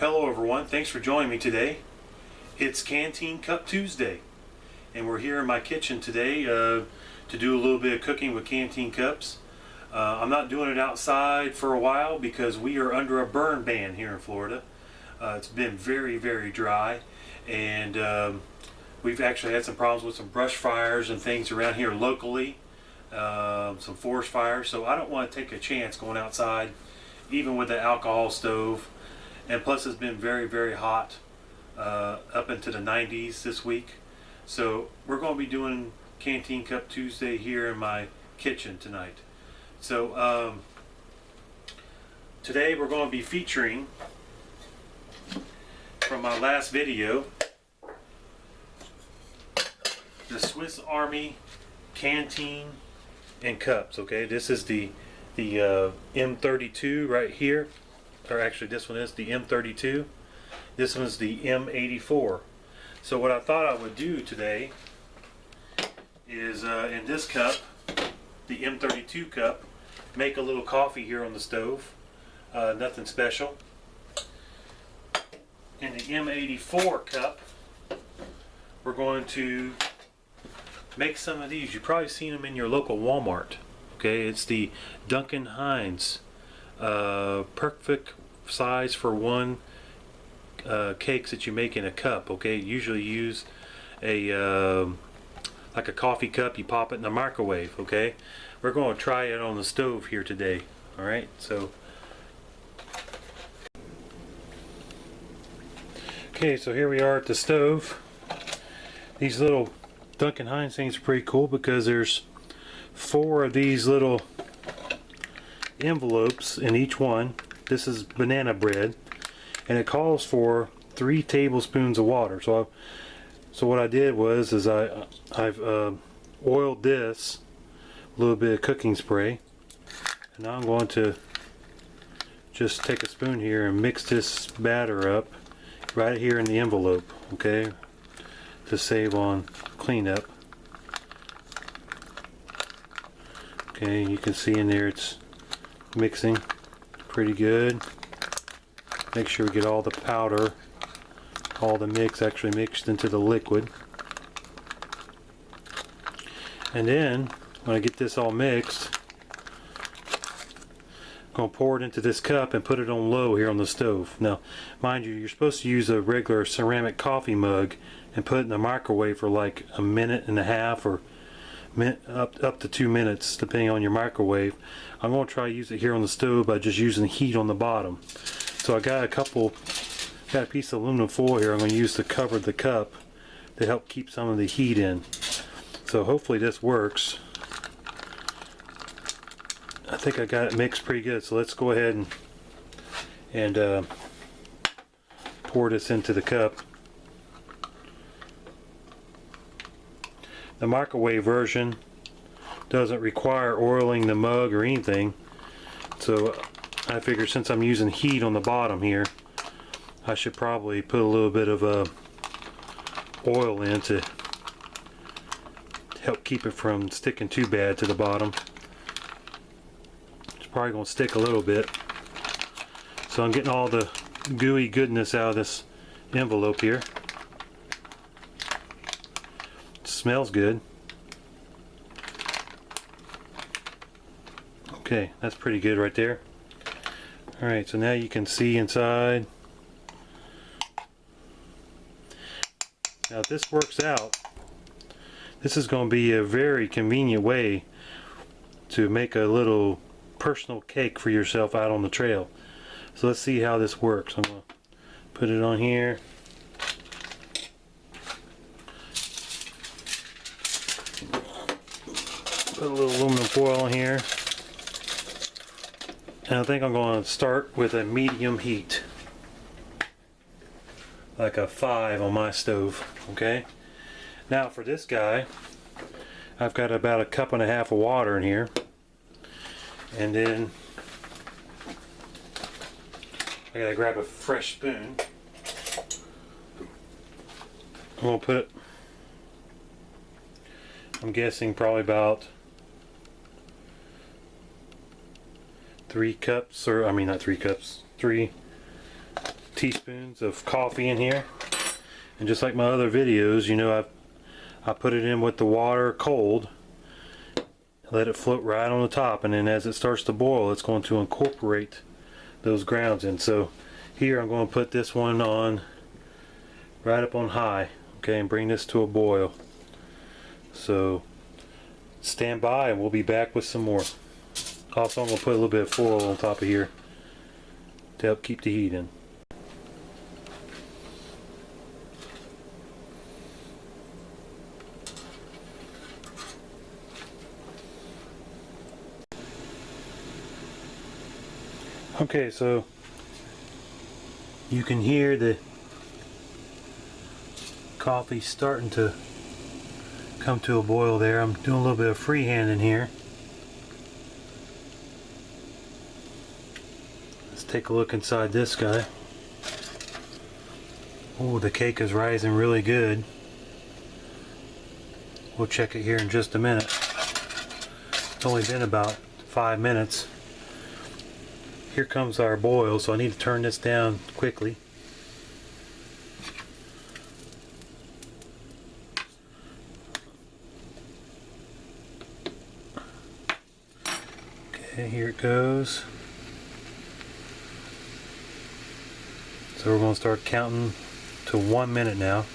Hello everyone, thanks for joining me today. It's Canteen Cup Tuesday, and we're here in my kitchen today to do a little bit of cooking with canteen cups. I'm not doing it outside for a while because we are under a burn ban here in Florida. It's been very dry, and we've actually had some problems with some brush fires and things around here locally, some forest fires, so I don't want to take a chance going outside even with the alcohol stove. And plus it's been very hot up into the 90s this week. So we're going to be doing Canteen Cup Tuesday here in my kitchen tonight. So today we're going to be featuring, from my last video, the Swiss Army Canteen and Cups. Okay, this is the M32 right here. Or actually this one is the M32. This one's the M84. So what I thought I would do today is in this cup, the M32 cup, make a little coffee here on the stove. Nothing special. In the M84 cup, we're going to make some of these. You've probably seen them in your local Walmart. Okay, it's the Duncan Hines perfect size for one cakes that you make in a cup. Okay, usually use a like a coffee cup. You pop it in the microwave. Okay, we're going to try it on the stove here today. All right, so okay, so here we are at the stove. These little Duncan Hines things are pretty cool because there's 4 of these little envelopes in each one. This is banana bread, and it calls for 3 tablespoons of water. So what I did was I've oiled this, a little bit of cooking spray, and now I'm going to just take a spoon here and mix this batter up right here in the envelope, okay, to save on cleanup. Okay, you can see in there it's mixing pretty good. Make sure we get all the powder, all the mix actually mixed into the liquid. And then when I get this all mixed, I'm going to pour it into this cup and put it on low here on the stove. Now mind you, you're supposed to use a regular ceramic coffee mug and put it in the microwave for like a minute and a half or up to 2 minutes depending on your microwave. I'm going to try to use it here on the stove by just using heat on the bottom. So I got a piece of aluminum foil here I'm going to use to cover the cup to help keep some of the heat in. So hopefully this works. I think I got it mixed pretty good, so let's go ahead and pour this into the cup. The microwave version doesn't require oiling the mug or anything, so I figure since I'm using heat on the bottom here, I should probably put a little bit of oil in to help keep it from sticking too bad to the bottom. It's probably going to stick a little bit. So I'm getting all the gooey goodness out of this envelope here. Smells good. Okay, that's pretty good right there. Alright, so now you can see inside. Now if this works out, this is going to be a very convenient way to make a little personal cake for yourself out on the trail. So let's see how this works. I'm going to put it on here. Put a little aluminum foil in here, and I think I'm going to start with a medium heat, like a 5 on my stove. Okay, now for this guy I've got about 1.5 cups of water in here, and then I gotta grab a fresh spoon. I'm gonna put, I'm guessing probably about 3 cups, or I mean not 3 cups, 3 teaspoons of coffee in here. And just like my other videos, you know, I put it in with the water cold, let it float right on the top, and then as it starts to boil, it's going to incorporate those grounds in. So here I'm going to put this one on right up on high, okay, and bring this to a boil. So stand by and we'll be back with some more. Also, I'm going to put a little bit of foil on top of here to help keep the heat in. Okay, so you can hear the coffee starting to come to a boil there. I'm doing a little bit of freehand in here. Let's take a look inside this guy. Oh, the cake is rising really good. We'll check it here in just a minute. It's only been about 5 minutes. Here comes our boil, so I need to turn this down quickly. Okay, here it goes. So we're going to start counting to 1 minute now.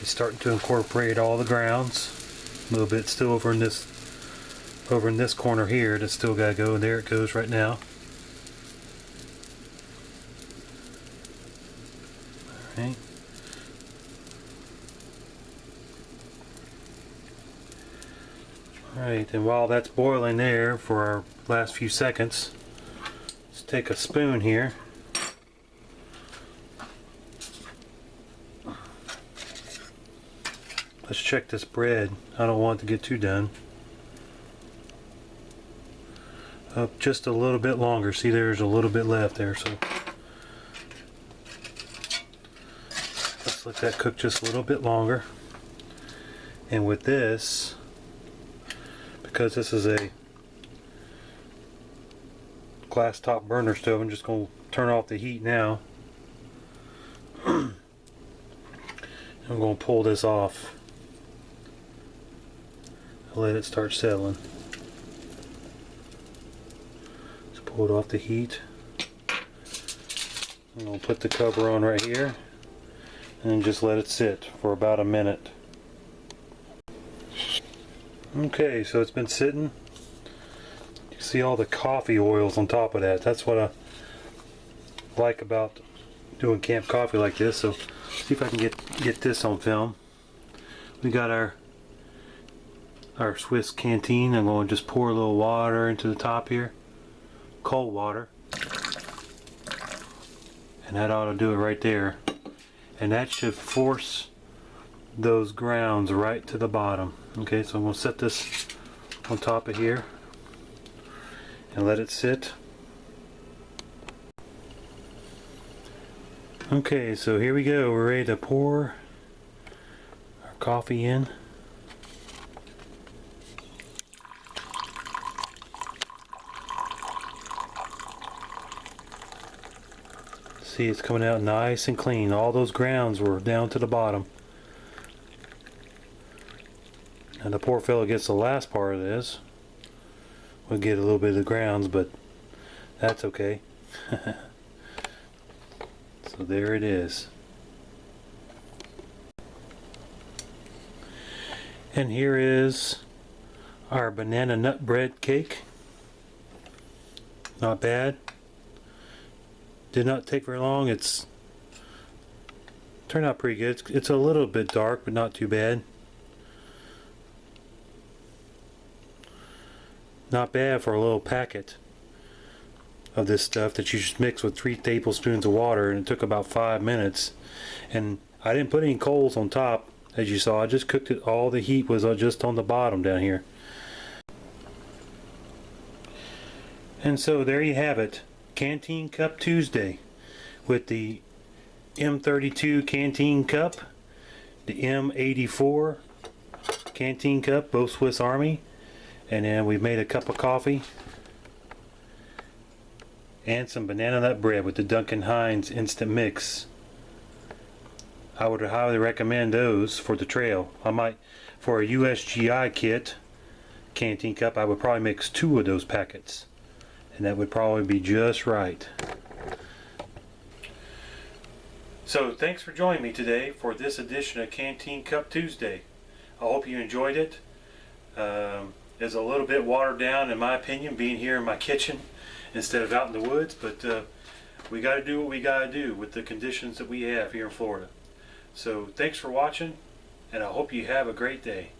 It's starting to incorporate all the grounds. A little bit still over in this corner here that's still got to go. There it goes right now. Alright. Alright, and while that's boiling there for our last few seconds, let's take a spoon here. Let's check this bread. I don't want it to get too done. Up just a little bit longer. See, there's a little bit left there, so let's let that cook just a little bit longer. And with this, because this is a glass top burner stove, I'm just going to turn off the heat now. I'm going to pull this off and let it start settling. Pull it off the heat. I'm going to put the cover on right here and just let it sit for about a minute. Okay, so it's been sitting. You see all the coffee oils on top of that. That's what I like about doing camp coffee like this. So see if I can get this on film. We got our Swiss canteen. I'm going to just pour a little water into the top here. Cold water, and that ought to do it right there, and that should force those grounds right to the bottom. Okay, so I'm going to set this on top of here and let it sit. Okay, so here we go. We're ready to pour our coffee in. See, it's coming out nice and clean. All those grounds were down to the bottom. And the poor fellow gets the last part of this. We'll get a little bit of the grounds, but that's okay. So there it is. And here is our banana nut bread cake. Not bad. Did not take very long. It's turned out pretty good. It's a little bit dark, but not too bad. Not bad for a little packet of this stuff that you just mix with 3 tablespoons of water, and it took about 5 minutes. And I didn't put any coals on top, as you saw. I just cooked it. All the heat was just on the bottom down here. And so there you have it. Canteen Cup Tuesday with the M32 Canteen Cup, the M84 Canteen Cup, both Swiss Army, and then we made a cup of coffee and some banana nut bread with the Duncan Hines instant mix. I would highly recommend those for the trail. I might, for a USGI kit, Canteen Cup, I would probably mix 2 of those packets, and that would probably be just right. So thanks for joining me today for this edition of Canteen Cup Tuesday. I hope you enjoyed it. It's a little bit watered down in my opinion, being here in my kitchen instead of out in the woods, but we got to do what we got to do with the conditions that we have here in Florida. So thanks for watching, and I hope you have a great day.